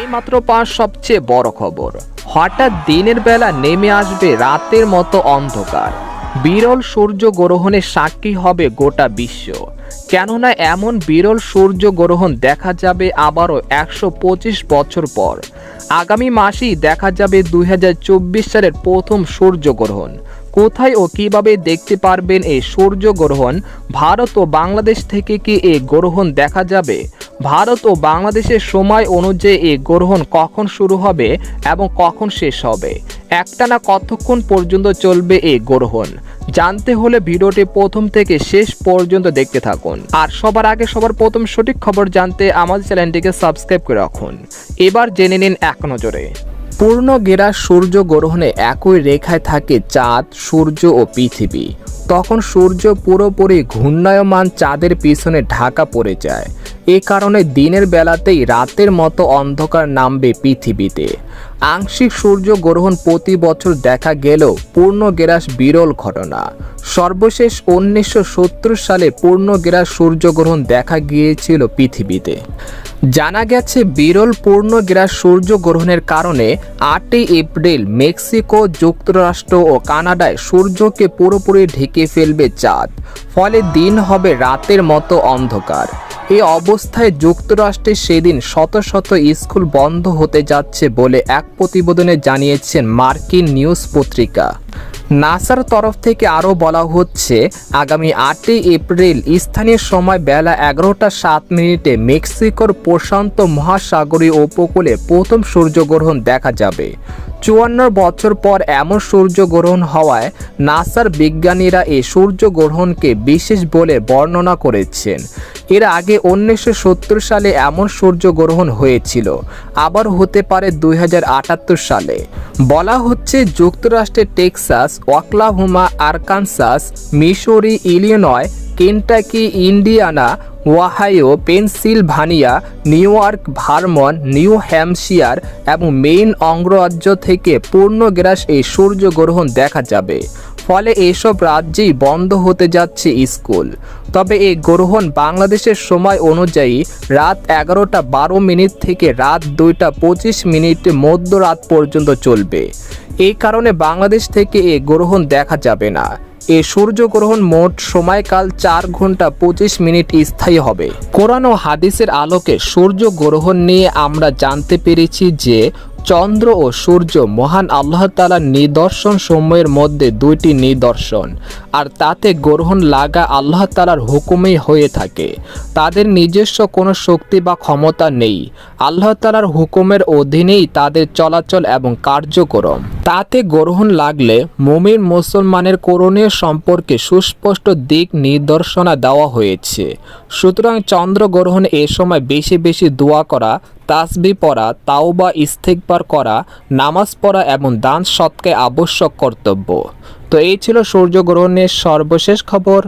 এইমাত্র পাওয়া সবচেয়ে বড় খবর, হঠাৎ দিনের বেলা নেমে আসবে রাতের মতো অন্ধকার। বিরল সূর্যগ্রহণের সাক্ষী হবে গোটা বিশ্ব। কেননা এমন বিরল সূর্যগ্রহণ দেখা যাবে আবারও 125 বছর পর। আগামী মাসেই দেখা যাবে 2024 সালের প্রথম সূর্যগ্রহণ। কোথায় ও কিভাবে দেখতে পারবেন এই সূর্যগ্রহণ? ভারত ও বাংলাদেশ থেকে কি এই গ্রহণ দেখা যাবে? ভারত ও বাংলাদেশের সময় অনুযায়ী এই গ্রহণ কখন শুরু হবে এবং কখন শেষ হবে? একটানা কতক্ষণ পর্যন্ত চলবে এই গ্রহণ? জানতে হলে ভিডিওটি প্রথম থেকে শেষ পর্যন্ত দেখতে থাকুন। আর সবার আগে সবার প্রথম সঠিক খবর জানতে আমাদের চ্যানেলটিকে সাবস্ক্রাইব করে রাখুন। এবার জেনে নিন এক নজরে। পূর্ণ ঘেরা সূর্যগ্রহণে একই রেখায় থাকে চাঁদ, সূর্য ও পৃথিবী। তখন সূর্য পুরোপুরি ঘূর্ণায়মান চাঁদের পিছনে ঢাকা পড়ে যায়। এ কারণে দিনের বেলাতেই রাতের মতো অন্ধকার নামবে পৃথিবীতে। আংশিক সূর্যগ্রহণ প্রতি বছর দেখা গেলেও পূর্ণগ্রাস বিরল ঘটনা। সর্বশেষ 1970 সালে পূর্ণগ্রাস সূর্যগ্রহণ দেখা গিয়েছিল পৃথিবীতে। জানা গেছে বিরল পূর্ণগ্রাস সূর্যগ্রহণের কারণে 8 এপ্রিল মেক্সিকো, যুক্তরাষ্ট্র ও কানাডায় সূর্যকে পুরোপুরি ঢেকে ফেলবে চাঁদ। ফলে দিন হবে রাতের মতো অন্ধকার। এই অবস্থায় যুক্তরাষ্ট্রে সেদিন শত শত স্কুল বন্ধ হতে যাচ্ছে বলে এক প্রতিবেদনে জানিয়েছেন মার্কিন নিউজ পত্রিকা। নাসার তরফ থেকে আরও বলা হচ্ছে, আগামী 8 এপ্রিল স্থানীয় সময় বেলা 11টা 7 মেক্সিকোর প্রশান্ত মহাসাগরীয় উপকূলে প্রথম সূর্যগ্রহণ দেখা যাবে। 54 বছর পর এমন সূর্যগ্রহণ হওয়ায় নাসার বিজ্ঞানীরা এই সূর্যগ্রহণকে বিশেষ বলে বর্ণনা করেছেন। এর আগে 1970 সালে এমন সূর্যগ্রহণ হয়েছিল, আবার হতে পারে 2078 সালে। বলা হচ্ছে যুক্তরাষ্ট্রের Texas, Oklahoma, Arkansas, Missouri, Illinois, Kentucky, Indiana, Ohio, Pennsylvania, new York, Vermont, new Hampshire এবং মেইন অঙ্গরাজ্য থেকে পূর্ণগ্রাস এই সূর্যগ্রহণ দেখা যাবে। ফলে এসব রাজ্যেই বন্ধ হতে যাচ্ছে স্কুল। তবে এই গ্রহণ বাংলাদেশের সময় অনুযায়ী রাত 11টা 12 থেকে রাত 2টা 25 মধ্যরাত পর্যন্ত চলবে। এই কারণে বাংলাদেশ থেকে এই গ্রহণ দেখা যাবে না। এই সূর্যগ্রহণ মোট সময়কাল 4 ঘন্টা 25 মিনিট স্থায়ী হবে। কোরআন ও হাদিসের আলোকে সূর্যগ্রহণ নিয়ে আমরা জানতে পেরেছি যে চন্দ্র ও সূর্য মহান আল্লাহ তাআলার নিদর্শন সমূহের মধ্যে 2টি নিদর্শন, আর তাতে গ্রহণ লাগা আল্লাহ তাআলার হুকুমেই হয়ে থাকে। তাদের নিজস্ব কোনো শক্তি বা ক্ষমতা নেই। আল্লাহ তাআলার হুকুমের অধীনেই তাদের চলাচল এবং কার্যক্রম। তাতে গ্রহণ লাগলে মুমিন মুসলমানের করণীয় সম্পর্কে সুস্পষ্ট দিক নির্দেশনা দেওয়া হয়েছে। সুতরাং চন্দ্রগ্রহণ এ সময় বেশি বেশি দোয়া করা, তাসবিহ পড়া, তাওবা ইস্তেগফার করা, নামাজ পড়া এবং দান সৎকায় আবশ্যক কর্তব্য। তো এই ছিল সূর্যগ্রহণের সর্বশেষ খবর।